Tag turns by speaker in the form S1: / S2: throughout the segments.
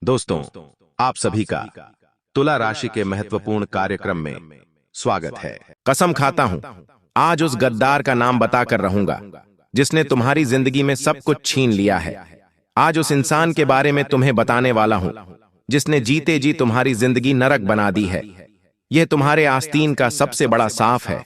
S1: दोस्तों, आप सभी का तुला राशि के महत्वपूर्ण कार्यक्रम में स्वागत है। कसम खाता हूं, आज उस गद्दार का नाम बताकर रहूंगा जिसने तुम्हारी जिंदगी में सब कुछ छीन लिया है। आज उस इंसान के बारे में तुम्हें बताने वाला हूं जिसने जीते जी तुम्हारी जिंदगी नरक बना दी है। यह तुम्हारे आस्तीन का सबसे बड़ा सांप है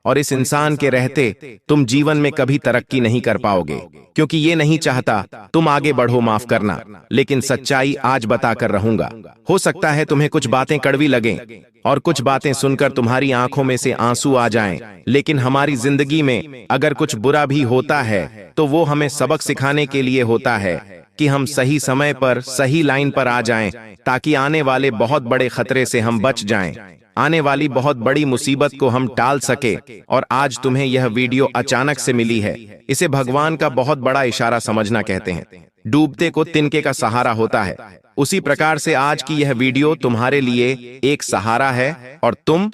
S1: और इस इंसान के रहते तुम जीवन में कभी तरक्की नहीं कर पाओगे, क्योंकि ये नहीं चाहता तुम आगे बढ़ो। माफ करना, लेकिन सच्चाई आज बताकर रहूंगा। हो सकता है तुम्हें कुछ बातें कड़वी लगें और कुछ बातें सुनकर तुम्हारी आंखों में से आंसू आ जाएं, लेकिन हमारी जिंदगी में अगर कुछ बुरा भी होता है तो वो हमें सबक सिखाने के लिए होता है कि हम सही समय पर सही लाइन पर आ जाएं, ताकि आने वाले बहुत बड़े खतरे से हम बच जाएं, आने वाली बहुत बड़ी मुसीबत को हम टाल सके। और आज तुम्हें यह वीडियो अचानक से मिली है, इसे भगवान का बहुत बड़ा इशारा समझना कहते हैं। डूबते को तिनके का सहारा होता है, उसी प्रकार से आज की यह वीडियो तुम्हारे लिए एक सहारा है और तुम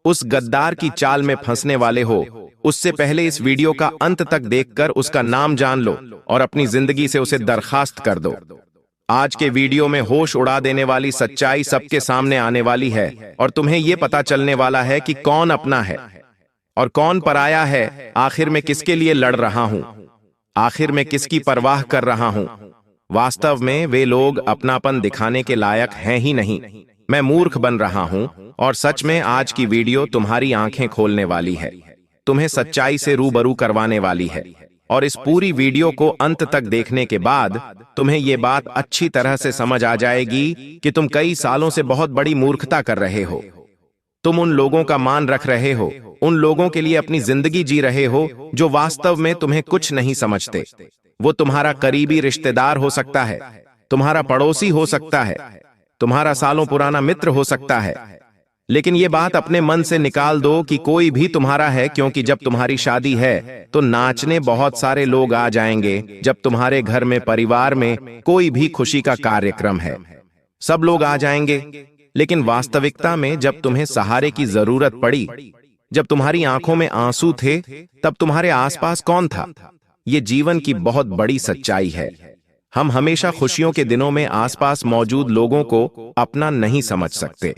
S1: उस गद्दार की चाल में फंसने वाले हो। उससे पहले इस वीडियो का अंत तक देखकर उसका नाम जान लो और अपनी जिंदगी से उसे दरखास्त कर दो। आज के वीडियो में होश उड़ा देने वाली सच्चाई सबके सामने आने वाली है और तुम्हें यह पता चलने वाला है कि कौन अपना है और कौन पराया है। आखिर में किसके लिए लड़ रहा हूं, आखिर में किसकी परवाह कर रहा हूं। वास्तव में वे लोग अपनापन दिखाने के लायक हैं ही नहीं। मैं मूर्ख बन रहा हूं और सच में आज की वीडियो तुम्हारी आंखें खोलने वाली है, तुम्हें सच्चाई से रूबरू करवाने वाली है। और इस पूरी वीडियो को अंत तक देखने के बाद तुम्हें यह बात अच्छी तरह से समझ आ जाएगी कि तुम कई सालों से बहुत बड़ी मूर्खता कर रहे हो। तुम उन लोगों का मान रख रहे हो, उन लोगों के लिए अपनी जिंदगी जी रहे हो जो वास्तव में तुम्हें कुछ नहीं समझते। वो तुम्हारा करीबी रिश्तेदार हो सकता है, तुम्हारा पड़ोसी हो सकता है, तुम्हारा सालों पुराना मित्र हो सकता है, लेकिन ये बात अपने मन से निकाल दो कि कोई भी तुम्हारा है, क्योंकि जब तुम्हारी शादी है तो नाचने बहुत सारे लोग आ जाएंगे। जब तुम्हारे घर में परिवार में कोई भी खुशी का कार्यक्रम है, सब लोग आ जाएंगे। लेकिन वास्तविकता में जब तुम्हें सहारे की जरूरत पड़ी, जब तुम्हारी आंखों में आंसू थे, तब तुम्हारे आसपास कौन था? ये जीवन की बहुत बड़ी सच्चाई है। हम हमेशा खुशियों के दिनों में आसपास मौजूद लोगों को अपना नहीं समझ सकते।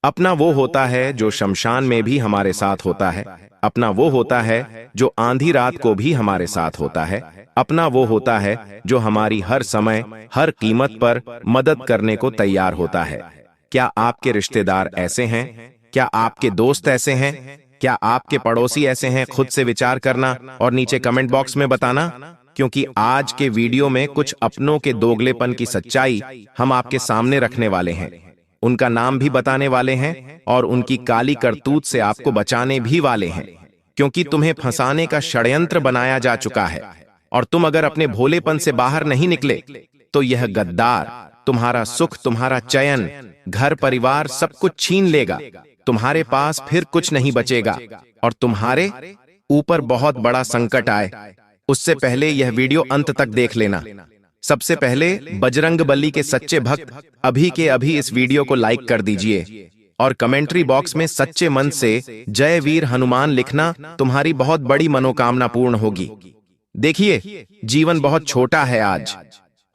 S1: अपना वो होता है जो शमशान में भी हमारे साथ होता है, अपना वो होता है जो आंधी रात को भी हमारे साथ होता है, अपना वो होता है जो हमारी हर समय हर कीमत पर मदद करने को तैयार होता है। क्या आपके रिश्तेदार ऐसे हैं? क्या आपके दोस्त ऐसे हैं? क्या आपके पड़ोसी ऐसे हैं? खुद से विचार करना और नीचे कमेंट बॉक्स में बताना, क्योंकि आज के वीडियो में कुछ अपनों के दोगलेपन की सच्चाई हम आपके सामने रखने वाले हैं। उनका नाम भी बताने वाले हैं और उनकी काली करतूत से आपको बचाने भी वाले हैं, क्योंकि तुम्हें फंसाने का षड्यंत्र बनाया जा चुका है। और तुम अगर अपने भोलेपन से बाहर नहीं निकले तो यह गद्दार तुम्हारा सुख, तुम्हारा चयन, घर परिवार सब कुछ छीन लेगा। तुम्हारे पास फिर कुछ नहीं बचेगा और तुम्हारे ऊपर बहुत बड़ा संकट आए। उससे पहले यह वीडियो अंत तक देख लेना। सबसे पहले बजरंगबली के सच्चे भक्त अभी के अभी इस वीडियो को लाइक कर दीजिए और कमेंट्री बॉक्स में सच्चे मन से जय वीर हनुमान लिखना। तुम्हारी बहुत बड़ी मनोकामना पूर्ण होगी। देखिए, जीवन बहुत छोटा है आज।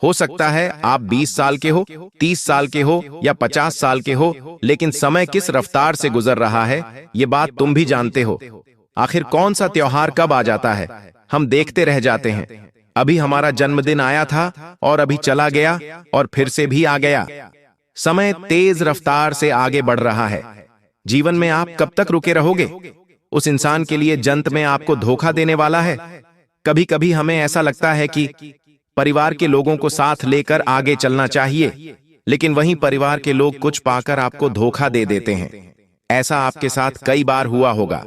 S1: हो सकता है आप 20 साल के हो, 30 साल के हो या 50 साल के हो, लेकिन समय किस रफ्तार से गुजर रहा है ये बात तुम भी जानते हो। आखिर कौन सा त्योहार कब आ जाता है, हम देखते रह जाते हैं। अभी हमारा जन्मदिन आया था और अभी चला गया और फिर से भी आ गया। समय तेज रफ्तार से आगे बढ़ रहा है। जीवन में आप कब तक रुके रहोगे? उस इंसान के लिए जंत में आपको धोखा देने वाला है। कभी कभी हमें ऐसा लगता है कि परिवार के लोगों को साथ लेकर आगे चलना चाहिए, लेकिन वहीं परिवार के लोग कुछ पाकर आपको धोखा दे देते हैं। ऐसा आपके साथ कई बार हुआ होगा,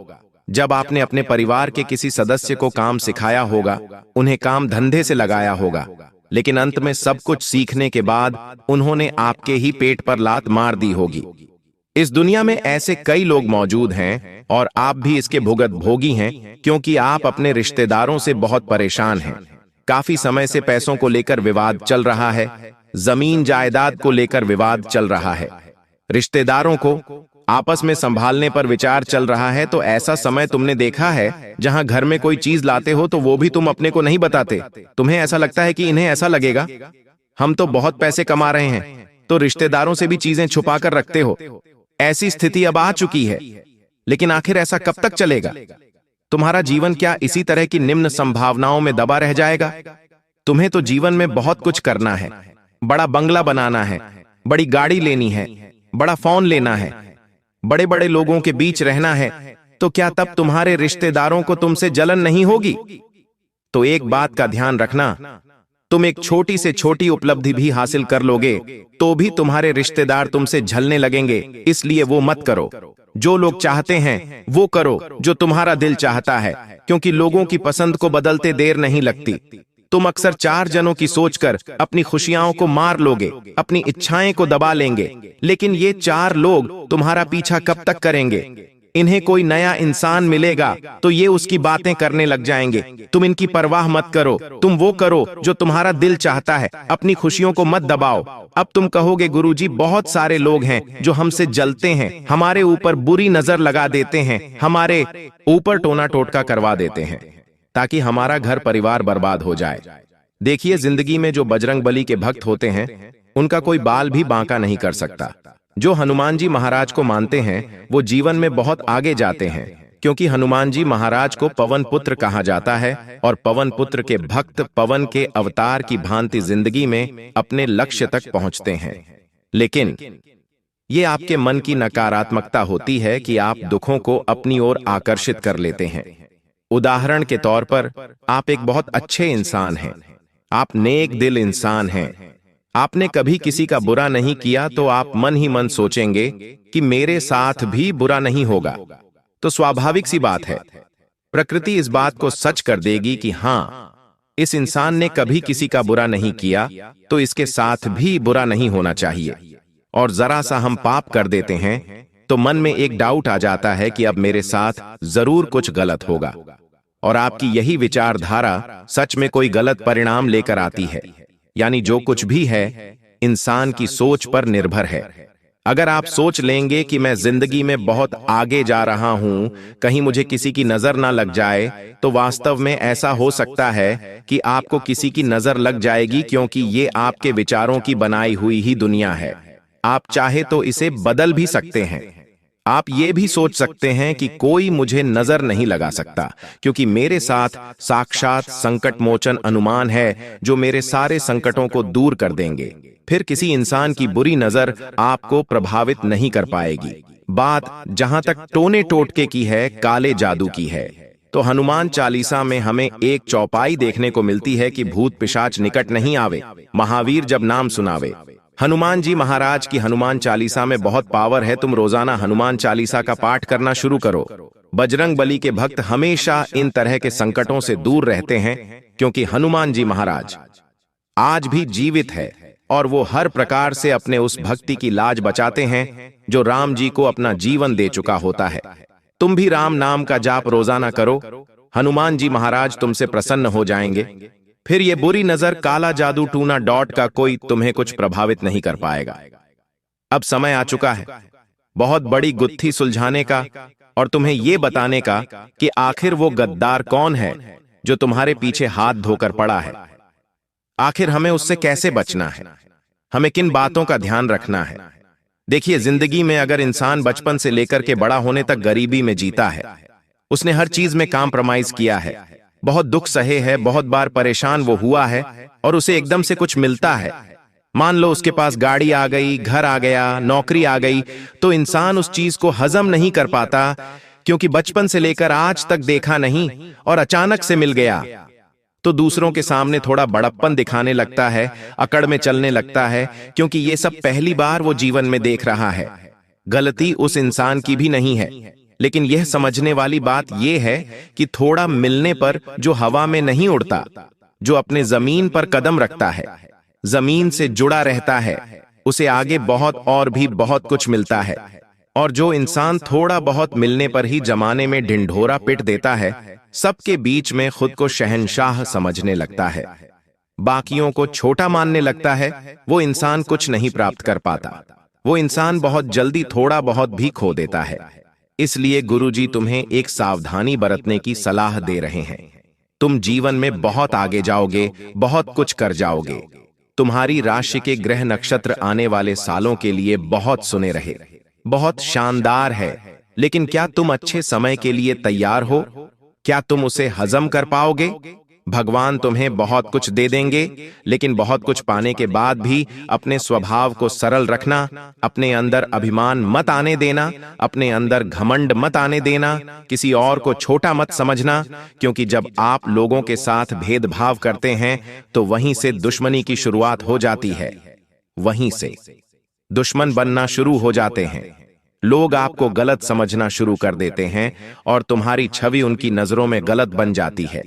S1: जब आपने अपने परिवार के किसी सदस्य को काम सिखाया होगा, उन्हें काम धंधे से लगाया होगा, लेकिन अंत में सब कुछ सीखने के बाद उन्होंने आपके ही पेट पर लात मार दी होगी। इस दुनिया में ऐसे कई लोग मौजूद हैं और आप भी इसके भुगत भोगी हैं, क्योंकि आप अपने रिश्तेदारों से बहुत परेशान हैं। काफी समय से पैसों को लेकर विवाद चल रहा है, जमीन जायदाद को लेकर विवाद चल रहा है, रिश्तेदारों को आपस में संभालने पर विचार चल रहा है। तो ऐसा समय तुमने देखा है जहां घर में कोई चीज लाते हो तो वो भी तुम अपने को नहीं बताते। तुम्हें ऐसा लगता है कि इन्हें ऐसा लगेगा हम तो बहुत पैसे कमा रहे हैं, तो रिश्तेदारों से भी चीजें छुपा कर रखते हो। ऐसी स्थिति अब आ चुकी है, लेकिन आखिर ऐसा कब तक चलेगा? तुम्हारा जीवन क्या इसी तरह की निम्न संभावनाओं में दबा रह जाएगा? तुम्हें तो जीवन में बहुत कुछ करना है। बड़ा बंगला बनाना है, बड़ी गाड़ी लेनी है, बड़ा फोन लेना है, बड़े बड़े लोगों के बीच रहना है। तो क्या तब तुम्हारे रिश्तेदारों को तुमसे जलन नहीं होगी? तो एक बात का ध्यान रखना, तुम एक छोटी से छोटी उपलब्धि भी हासिल कर लोगे तो भी तुम्हारे रिश्तेदार तुमसे झलने लगेंगे। इसलिए वो मत करो। जो लोग चाहते हैं वो करो जो तुम्हारा दिल चाहता है, क्योंकि लोगों की पसंद को बदलते देर नहीं लगती। तुम अक्सर 4 जनों की सोचकर अपनी खुशियों को मार लोगे, अपनी इच्छाएं को दबा लेंगे, लेकिन ये 4 लोग तुम्हारा पीछा कब तक करेंगे? इन्हें कोई नया इंसान मिलेगा तो ये उसकी बातें करने लग जाएंगे। तुम इनकी परवाह मत करो, तुम वो करो जो तुम्हारा दिल चाहता है। अपनी खुशियों को मत दबाओ। अब तुम कहोगे, गुरुजी बहुत सारे लोग हैं जो हमसे जलते हैं, हमारे ऊपर बुरी नजर लगा देते हैं, हमारे ऊपर टोना टोटका करवा देते हैं ताकि हमारा घर परिवार बर्बाद हो जाए। देखिए, जिंदगी में जो बजरंगबली के भक्त होते हैं उनका कोई बाल भी बांका नहीं कर सकता। जो हनुमान जी महाराज को मानते हैं वो जीवन में बहुत आगे जाते हैं, क्योंकि हनुमान जी महाराज को पवन पुत्र कहा जाता है और पवन पुत्र के भक्त पवन के अवतार की भांति जिंदगी में अपने लक्ष्य तक पहुंचते हैं। लेकिन ये आपके मन की नकारात्मकता होती है कि आप दुखों को अपनी ओर आकर्षित कर लेते हैं। उदाहरण के तौर पर, आप एक बहुत अच्छे इंसान हैं, आप नेक दिल इंसान हैं, आपने कभी किसी का बुरा नहीं किया, तो आप मन ही मन सोचेंगे कि मेरे साथ भी बुरा नहीं होगा। तो स्वाभाविक सी बात है, प्रकृति इस बात को सच कर देगी कि हाँ, इस इंसान ने कभी किसी का बुरा नहीं किया, तो इसके साथ भी बुरा नहीं होना चाहिए। और जरा सा हम पाप कर देते हैं तो मन में एक डाउट आ जाता है कि अब मेरे साथ जरूर कुछ गलत होगा, और आपकी यही विचारधारा सच में कोई गलत परिणाम लेकर आती है। यानी जो कुछ भी है इंसान की सोच पर निर्भर है। अगर आप सोच लेंगे कि मैं जिंदगी में बहुत आगे जा रहा हूं, कहीं मुझे किसी की नजर ना लग जाए, तो वास्तव में ऐसा हो सकता है कि आपको किसी की नजर लग जाएगी, क्योंकि ये आपके विचारों की बनाई हुई ही दुनिया है। आप चाहे तो इसे बदल भी सकते हैं। आप ये भी सोच सकते हैं कि कोई मुझे नजर नहीं लगा सकता, क्योंकि मेरे साथ साक्षात संकट मोचन हनुमान है जो मेरे सारे संकटों को दूर कर देंगे। फिर किसी इंसान की बुरी नजर आपको प्रभावित नहीं कर पाएगी। बात जहां तक टोने टोटके की है, काले जादू की है, तो हनुमान चालीसा में हमें एक चौपाई देखने को मिलती है कि भूत पिशाच निकट नहीं आवे, महावीर जब नाम सुनावे। हनुमान जी महाराज की हनुमान चालीसा में बहुत पावर है। तुम रोजाना हनुमान चालीसा का पाठ करना शुरू करो। बजरंग बली के भक्त हमेशा इन तरह के संकटों से दूर रहते हैं, क्योंकि हनुमान जी महाराज आज भी जीवित है और वो हर प्रकार से अपने उस भक्ति की लाज बचाते हैं जो राम जी को अपना जीवन दे चुका होता है। तुम भी राम नाम का जाप रोजाना करो, हनुमान जी महाराज तुमसे प्रसन्न हो जाएंगे। फिर ये बुरी नजर, काला जादू, टूना डॉट का कोई तुम्हें कुछ प्रभावित नहीं कर पाएगा। अब समय आ चुका है बहुत बड़ी गुत्थी सुलझाने का और तुम्हें यह बताने का कि आखिर वो गद्दार कौन है जो तुम्हारे पीछे हाथ धोकर पड़ा है। आखिर हमें उससे कैसे बचना है, हमें किन बातों का ध्यान रखना है। देखिए, जिंदगी में अगर इंसान बचपन से लेकर के बड़ा होने तक गरीबी में जीता है, उसने हर चीज में कॉम्प्रोमाइज किया है, बहुत दुख सहे है, बहुत बार परेशान वो हुआ है, और उसे एकदम से कुछ मिलता है, मान लो उसके पास गाड़ी आ गई, घर आ गया, नौकरी आ गई, तो इंसान उस चीज को हजम नहीं कर पाता, क्योंकि बचपन से लेकर आज तक देखा नहीं और अचानक से मिल गया। तो दूसरों के सामने थोड़ा बड़प्पन दिखाने लगता है, अकड़ में चलने लगता है, क्योंकि ये सब पहली बार वो जीवन में देख रहा है। गलती उस इंसान की भी नहीं है, लेकिन यह समझने वाली बात यह है कि थोड़ा मिलने पर जो हवा में नहीं उड़ता, जो अपने जमीन पर कदम रखता है, जमीन से जुड़ा रहता है, उसे आगे बहुत और भी बहुत कुछ मिलता है। और जो इंसान थोड़ा बहुत मिलने पर ही जमाने में ढिंढोरा पिट देता है, सबके बीच में खुद को शहंशाह समझने लगता है, बाकियों को छोटा मानने लगता है, वो इंसान कुछ नहीं प्राप्त कर पाता। वो इंसान बहुत जल्दी थोड़ा बहुत भी खो देता है। इसलिए गुरुजी तुम्हें एक सावधानी बरतने की सलाह दे रहे हैं। तुम जीवन में बहुत आगे जाओगे, बहुत कुछ कर जाओगे। तुम्हारी राशि के ग्रह नक्षत्र आने वाले सालों के लिए बहुत सुने रहे, बहुत शानदार है। लेकिन क्या तुम अच्छे समय के लिए तैयार हो? क्या तुम उसे हजम कर पाओगे? भगवान तुम्हें बहुत कुछ दे देंगे, लेकिन बहुत कुछ पाने के बाद भी अपने स्वभाव को सरल रखना, अपने अंदर अभिमान मत आने देना, अपने अंदर घमंड मत आने देना, किसी और को छोटा मत समझना, क्योंकि जब आप लोगों के साथ भेदभाव करते हैं तो वहीं से दुश्मनी की शुरुआत हो जाती है। वहीं से दुश्मन बनना शुरू हो जाते हैं। लोग आपको गलत समझना शुरू कर देते हैं और तुम्हारी छवि उनकी नजरों में गलत बन जाती है।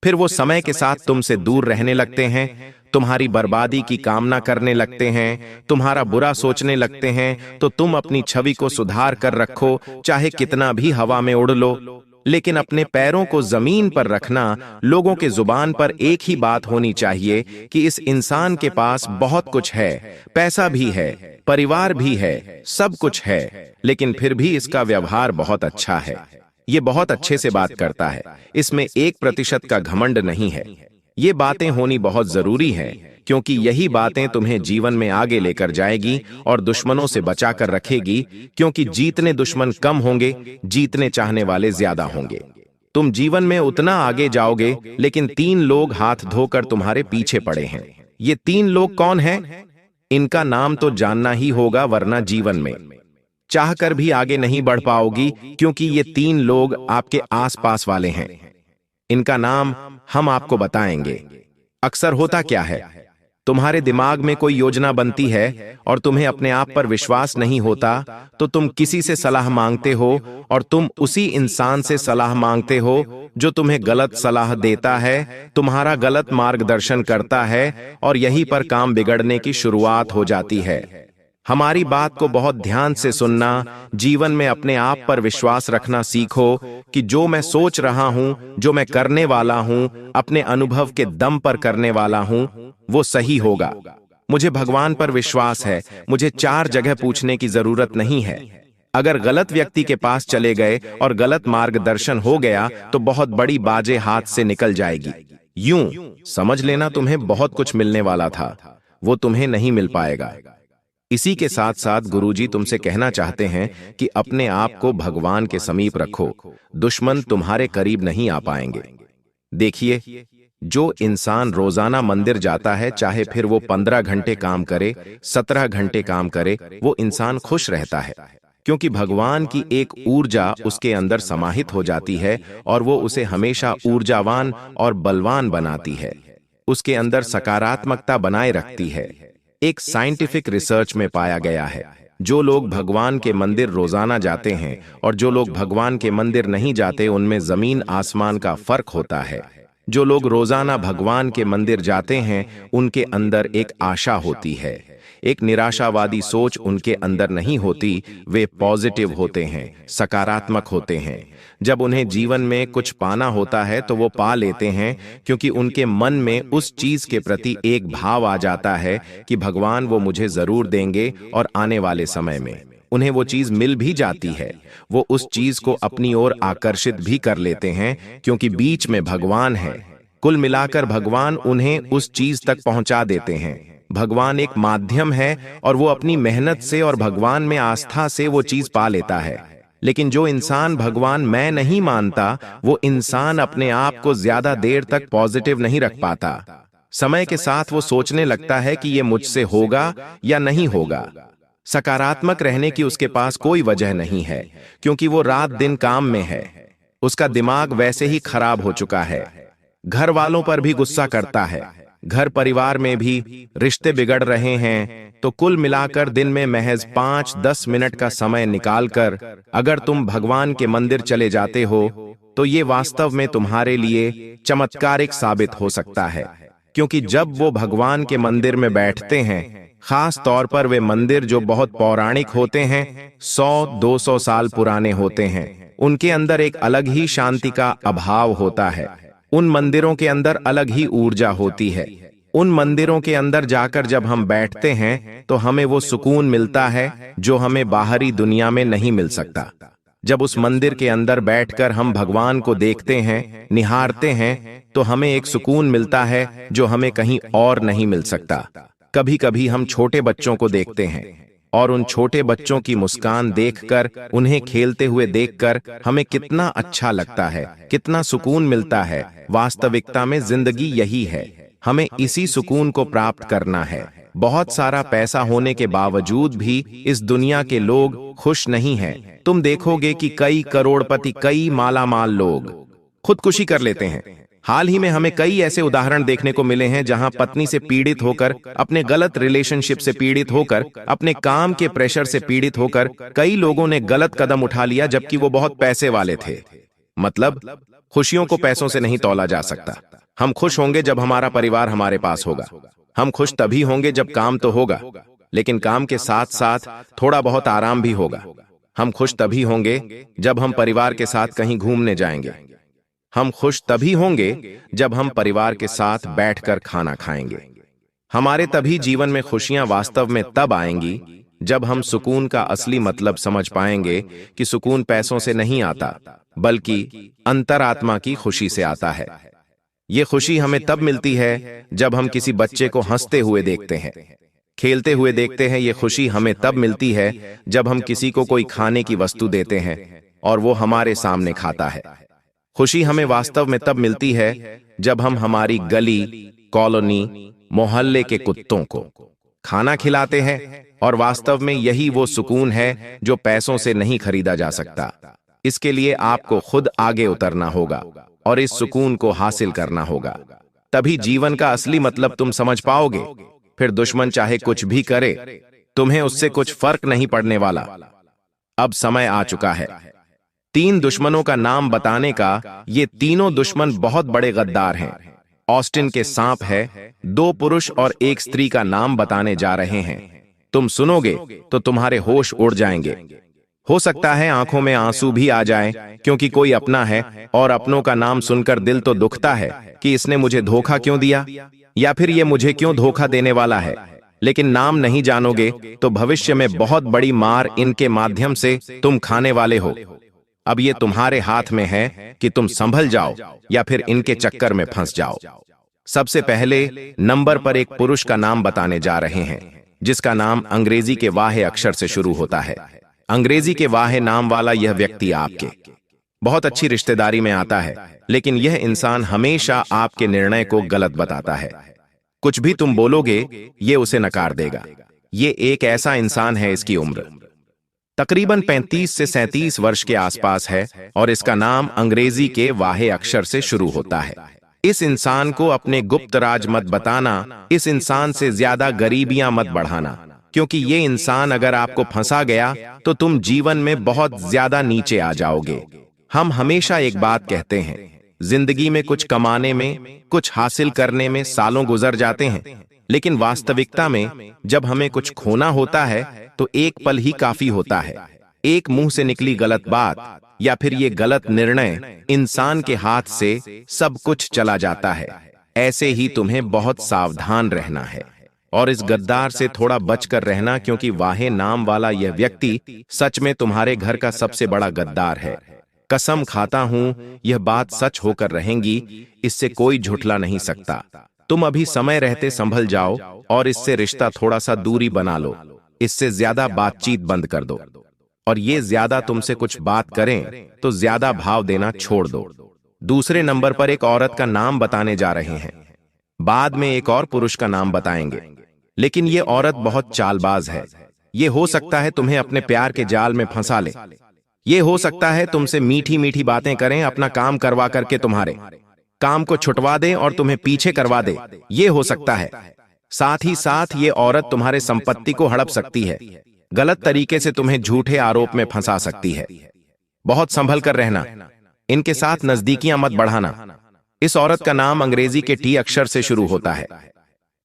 S1: फिर वो समय के साथ तुमसे दूर रहने लगते हैं, तुम्हारी बर्बादी की कामना करने लगते हैं, तुम्हारा बुरा सोचने लगते हैं। तो तुम अपनी छवि को सुधार कर रखो, चाहे कितना भी हवा में उड़ लो, लेकिन अपने पैरों को जमीन पर रखना। लोगों के जुबान पर एक ही बात होनी चाहिए कि इस इंसान के पास बहुत कुछ है, पैसा भी है, परिवार भी है, सब कुछ है, लेकिन फिर भी इसका व्यवहार बहुत अच्छा है। ये बहुत अच्छे से बात करता है, इसमें 1% का घमंड नहीं है। ये बातें होनी बहुत जरूरी है, क्योंकि यही बातें तुम्हें जीवन में आगे लेकर जाएगी और दुश्मनों से बचाकर रखेगी, क्योंकि जीतने दुश्मन कम होंगे, जीतने चाहने वाले ज्यादा होंगे। तुम जीवन में उतना आगे जाओगे, लेकिन 3 लोग हाथ धोकर तुम्हारे पीछे पड़े हैं। ये 3 लोग कौन हैं? इनका नाम तो जानना ही होगा, वरना जीवन में चाहकर भी आगे नहीं बढ़ पाओगी, क्योंकि ये 3 लोग आपके आसपास वाले हैं। इनका नाम हम आपको बताएंगे। अक्सर होता क्या है, तुम्हारे दिमाग में कोई योजना बनती है और तुम्हें अपने आप पर विश्वास नहीं होता, तो तुम किसी से सलाह मांगते हो और तुम उसी इंसान से सलाह मांगते हो जो तुम्हें गलत सलाह देता है, तुम्हारा गलत मार्गदर्शन करता है, और यहीं पर काम बिगड़ने की शुरुआत हो जाती है। हमारी बात को बहुत ध्यान से सुनना, जीवन में अपने आप पर विश्वास रखना सीखो कि जो मैं सोच रहा हूं, जो मैं करने वाला हूं, अपने अनुभव के दम पर करने वाला हूं, वो सही होगा। मुझे भगवान पर विश्वास है, मुझे 4 जगह पूछने की जरूरत नहीं है। अगर गलत व्यक्ति के पास चले गए और गलत मार्गदर्शन हो गया तो बहुत बड़ी बाजे हाथ से निकल जाएगी। यूं समझ लेना तुम्हें बहुत कुछ मिलने वाला था, वो तुम्हें नहीं मिल पाएगा। इसी के साथ साथ गुरुजी तुमसे कहना चाहते हैं कि अपने आप को भगवान के समीप रखो, दुश्मन तुम्हारे करीब नहीं आ पाएंगे। देखिए, जो इंसान रोजाना मंदिर जाता है, चाहे फिर वो 15 घंटे काम करे, 17 घंटे काम करे, वो इंसान खुश रहता है, क्योंकि भगवान की एक ऊर्जा उसके अंदर समाहित हो जाती है और वो उसे हमेशा ऊर्जावान और बलवान बनाती है, उसके अंदर सकारात्मकता बनाए रखती है। एक साइंटिफिक रिसर्च में पाया गया है, जो लोग भगवान के मंदिर रोजाना जाते हैं और जो लोग भगवान के मंदिर नहीं जाते, उनमें जमीन आसमान का फर्क होता है। जो लोग रोजाना भगवान के मंदिर जाते हैं, उनके अंदर एक आशा होती है, एक निराशावादी सोच उनके अंदर नहीं होती, वे पॉजिटिव होते हैं, सकारात्मक होते हैं। जब उन्हें जीवन में कुछ पाना होता है तो वो पा लेते हैं, क्योंकि उनके मन में उस चीज के प्रति एक भाव आ जाता है कि भगवान वो मुझे जरूर देंगे, और आने वाले समय में उन्हें वो चीज मिल भी जाती है। वो उस चीज को अपनी ओर आकर्षित भी कर लेते हैं, क्योंकि बीच में भगवान है। कुल मिलाकर भगवान उन्हें उस चीज तक पहुंचा देते हैं। भगवान एक माध्यम है और वो अपनी मेहनत से और भगवान में आस्था से वो चीज पा लेता है। लेकिन जो इंसान भगवान मैं नहीं मानता, वो इंसान अपने आप को ज्यादा देर तक पॉजिटिव नहीं रख पाता। समय के साथ वो सोचने लगता है कि ये मुझसे होगा या नहीं होगा। सकारात्मक रहने की उसके पास कोई वजह नहीं है, क्योंकि वो रात दिन काम में है। उसका दिमाग वैसे ही खराब हो चुका है। घर वालों पर भी गुस्सा करता है, घर परिवार में भी रिश्ते बिगड़ रहे हैं। तो कुल मिलाकर दिन में महज 5-10 मिनट का समय निकालकर अगर तुम भगवान के मंदिर चले जाते हो, तो ये वास्तव में तुम्हारे लिए चमत्कारिक साबित हो सकता है। क्योंकि जब वो भगवान के मंदिर में बैठते हैं, खास तौर पर वे मंदिर जो बहुत पौराणिक होते हैं, 100-200 साल पुराने होते हैं, उनके अंदर एक अलग ही शांति का अभाव होता है। उन मंदिरों के अंदर अलग ही ऊर्जा होती है। उन मंदिरों के अंदर जाकर जब हम बैठते हैं तो हमें वो सुकून मिलता है जो हमें बाहरी दुनिया में नहीं मिल सकता। जब उस मंदिर के अंदर बैठकर हम भगवान को देखते हैं, निहारते हैं, तो हमें एक सुकून मिलता है जो हमें कहीं और नहीं मिल सकता। कभी कभी हम छोटे बच्चों को देखते हैं और उन छोटे बच्चों की मुस्कान देखकर, उन्हें खेलते हुए देखकर हमें कितना अच्छा लगता है, कितना सुकून मिलता है। वास्तविकता में जिंदगी यही है, हमें इसी सुकून को प्राप्त करना है। बहुत सारा पैसा होने के बावजूद भी इस दुनिया के लोग खुश नहीं हैं। तुम देखोगे कि कई करोड़पति, कई मालामाल लोग खुदकुशी कर लेते हैं। हाल ही में हमें कई ऐसे उदाहरण देखने को मिले हैं जहां पत्नी से पीड़ित होकर, अपने गलत रिलेशनशिप से पीड़ित होकर, अपने काम के प्रेशर से पीड़ित होकर कई लोगों ने गलत कदम उठा लिया, जबकि वो बहुत पैसे वाले थे। मतलब खुशियों को पैसों से नहीं तौला जा सकता। हम खुश होंगे जब हमारा परिवार हमारे पास होगा। हम खुश तभी होंगे जब काम तो होगा, लेकिन काम के साथ साथ थोड़ा बहुत आराम भी होगा। हम खुश तभी होंगे जब हम परिवार के साथ कहीं घूमने जाएंगे। हम खुश तभी होंगे जब हम परिवार के साथ बैठकर खाना खाएंगे। हमारे तभी जीवन में खुशियां वास्तव में तब आएंगी जब हम सुकून का असली मतलब समझ पाएंगे कि सुकून पैसों से नहीं आता, बल्कि अंतरात्मा की खुशी से आता है। ये खुशी हमें तब मिलती है जब हम किसी बच्चे को हंसते हुए देखते हैं, खेलते हुए देखते हैं। ये खुशी हमें तब मिलती है जब हम किसी को कोई खाने की वस्तु देते हैं और वो हमारे सामने खाता है। खुशी हमें वास्तव में तब मिलती है जब हम हमारी गली, कॉलोनी, मोहल्ले के कुत्तों को खाना खिलाते हैं, और वास्तव में यही वो सुकून है जो पैसों से नहीं खरीदा जा सकता। इसके लिए आपको खुद आगे उतरना होगा और इस सुकून को हासिल करना होगा। तभी जीवन का असली मतलब तुम समझ पाओगे। फिर दुश्मन चाहे कुछ भी करे, तुम्हें उससे कुछ फर्क नहीं पड़ने वाला। अब समय आ चुका है 3 दुश्मनों का नाम बताने का। ये तीनों दुश्मन बहुत बड़े गद्दार हैं। ऑस्टिन के सांप है। 2 पुरुष और 1 स्त्री का नाम बताने जा रहे हैं। तुम सुनोगे तो तुम्हारे होश उड़ जाएंगे। हो सकता है आंखों में आंसू भी आ जाए, क्योंकि कोई अपना है और अपनों का नाम सुनकर दिल तो दुखता है कि इसने मुझे धोखा क्यों दिया, या फिर ये मुझे क्यों धोखा देने वाला है। लेकिन नाम नहीं जानोगे तो भविष्य में बहुत बड़ी मार इनके माध्यम से तुम खाने वाले हो। अब ये तुम्हारे हाथ में है कि तुम संभल जाओ या फिर इनके चक्कर में फंस जाओ। सबसे पहले नंबर पर एक पुरुष का नाम बताने जा रहे हैं, जिसका नाम अंग्रेजी के वाहे अक्षर से शुरू होता है। अंग्रेजी के वाहे नाम वाला यह व्यक्ति आपके बहुत अच्छी रिश्तेदारी में आता है, लेकिन यह इंसान हमेशा आपके निर्णय को गलत बताता है। कुछ भी तुम बोलोगे, ये उसे नकार देगा। ये एक ऐसा इंसान है, इसकी उम्र तकरीबन 35 से 37 वर्ष के आसपास है और इसका नाम अंग्रेजी के वाहे अक्षर से शुरू होता है। इस इंसान को अपने गुप्त राज मत बताना, इस इंसान से ज्यादा गरीबियां मत बढ़ाना, क्योंकि ये इंसान अगर आपको फंसा गया तो तुम जीवन में बहुत ज्यादा नीचे आ जाओगे। हम हमेशा एक बात कहते हैं, जिंदगी में कुछ कमाने में, कुछ हासिल करने में सालों गुजर जाते हैं, लेकिन वास्तविकता में जब हमें कुछ खोना होता है तो एक पल ही काफी होता है। एक मुंह से निकली गलत बात या फिर ये गलत निर्णय, इंसान के हाथ से सब कुछ चला जाता है। ऐसे ही तुम्हें बहुत सावधान रहना है और इस गद्दार से थोड़ा बचकर रहना, क्योंकि वाहे नाम वाला यह व्यक्ति सच में तुम्हारे घर का सबसे बड़ा गद्दार है। कसम खाता हूं यह बात सच होकर रहेंगी, इससे कोई झुठला नहीं सकता। तुम अभी समय रहते संभल जाओ और इससे रिश्ता थोड़ा सा दूरी बना लो। इससे ज्यादा बातचीत बंद कर दो, और ये ज्यादा तुमसे कुछ बात करें तो ज्यादा भाव देना छोड़ दो। दूसरे नंबर पर एक औरत का नाम बताने जा रहे हैं। बाद में एक और पुरुष का नाम बताएंगे, लेकिन ये औरत बहुत चालबाज है। ये हो सकता है तुम्हें अपने प्यार के जाल में फंसा ले। ये हो सकता है तुमसे मीठी मीठी बातें करें, अपना काम करवा करके तुम्हारे काम को छुटवा दे और तुम्हें पीछे करवा दे। ये हो सकता है। साथ ही साथ ये औरत तुम्हारे संपत्ति को हड़प सकती है, गलत तरीके से तुम्हें झूठे आरोप में फंसा सकती है। बहुत संभल कर रहना, इनके साथ नजदीकियां मत बढ़ाना। इस औरत का नाम अंग्रेजी के टी अक्षर से शुरू होता है।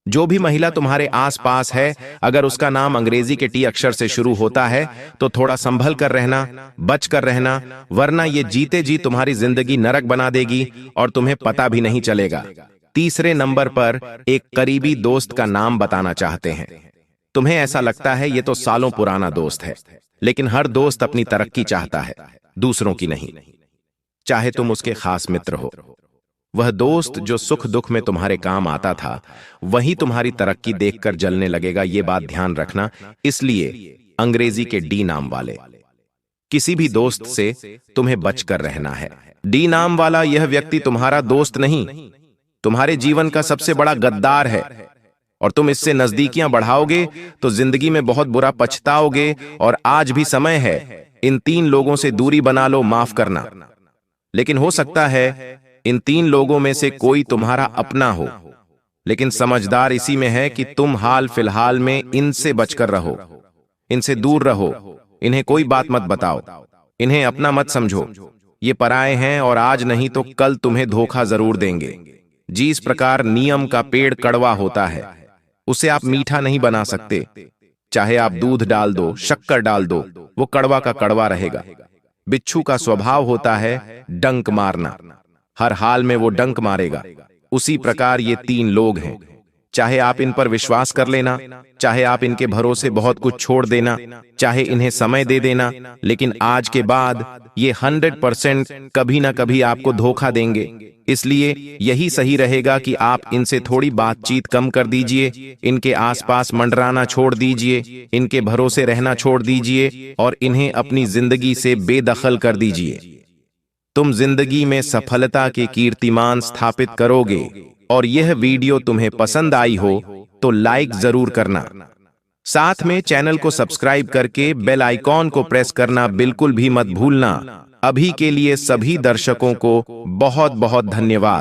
S1: जो भी महिला तुम्हारे आसपास है, अगर उसका नाम अंग्रेजी के टी अक्षर से शुरू होता है तो थोड़ा संभल कर रहना, बच कर रहना, वरना ये जीते जी तुम्हारी जिंदगी नरक बना देगी और तुम्हें पता भी नहीं चलेगा। तीसरे नंबर पर एक करीबी दोस्त का नाम बताना चाहते हैं। तुम्हें ऐसा लगता है ये तो सालों पुराना दोस्त है, लेकिन हर दोस्त अपनी तरक्की चाहता है, दूसरों की नहीं। चाहे तुम उसके खास मित्र हो, वह दोस्त जो सुख दुख में तुम्हारे काम आता था, वही तुम्हारी तरक्की देखकर जलने लगेगा। ये बात ध्यान रखना। इसलिए अंग्रेजी के डी नाम वाले किसी भी दोस्त से तुम्हें बचकर रहना है। डी नाम वाला यह व्यक्ति तुम्हारा दोस्त नहीं, तुम्हारे जीवन का सबसे बड़ा गद्दार है, और तुम इससे नजदीकियां बढ़ाओगे तो जिंदगी में बहुत बुरा पछताओगे। और आज भी समय है, इन 3 लोगों से दूरी बना लो। माफ करना, लेकिन हो सकता है इन 3 लोगों में से कोई तुम्हारा अपना हो, लेकिन समझदार इसी में है कि तुम हाल फिलहाल में इनसे बचकर रहो, इनसे दूर रहो। इन्हें कोई बात मत बताओ, इन्हें अपना मत समझो। ये पराए हैं और आज नहीं तो कल तुम्हें धोखा जरूर देंगे। जिस प्रकार नियम का पेड़ कड़वा होता है, उसे आप मीठा नहीं बना सकते। चाहे आप दूध डाल दो, शक्कर डाल दो, वो कड़वा का कड़वा रहेगा। बिच्छू का स्वभाव होता है डंक मारना, हर हाल में वो डंक मारेगा। उसी प्रकार ये 3 लोग हैं। चाहे आप इन पर विश्वास कर लेना, चाहे आप इनके भरोसे बहुत कुछ छोड़ देना, चाहे इन्हें समय दे देना, लेकिन आज के बाद ये 100% कभी ना कभी आपको धोखा देंगे। इसलिए यही सही रहेगा कि आप इनसे थोड़ी बातचीत कम कर दीजिए, इनके आसपास मंडराना छोड़ दीजिए, इनके भरोसे रहना छोड़ दीजिए और इन्हें अपनी जिंदगी से बेदखल कर दीजिए। तुम जिंदगी में सफलता के कीर्तिमान स्थापित करोगे। और यह वीडियो तुम्हें पसंद आई हो तो लाइक जरूर करना, साथ में चैनल को सब्सक्राइब करके बेल आइकॉन को प्रेस करना बिल्कुल भी मत भूलना। अभी के लिए सभी दर्शकों को बहुत बहुत धन्यवाद।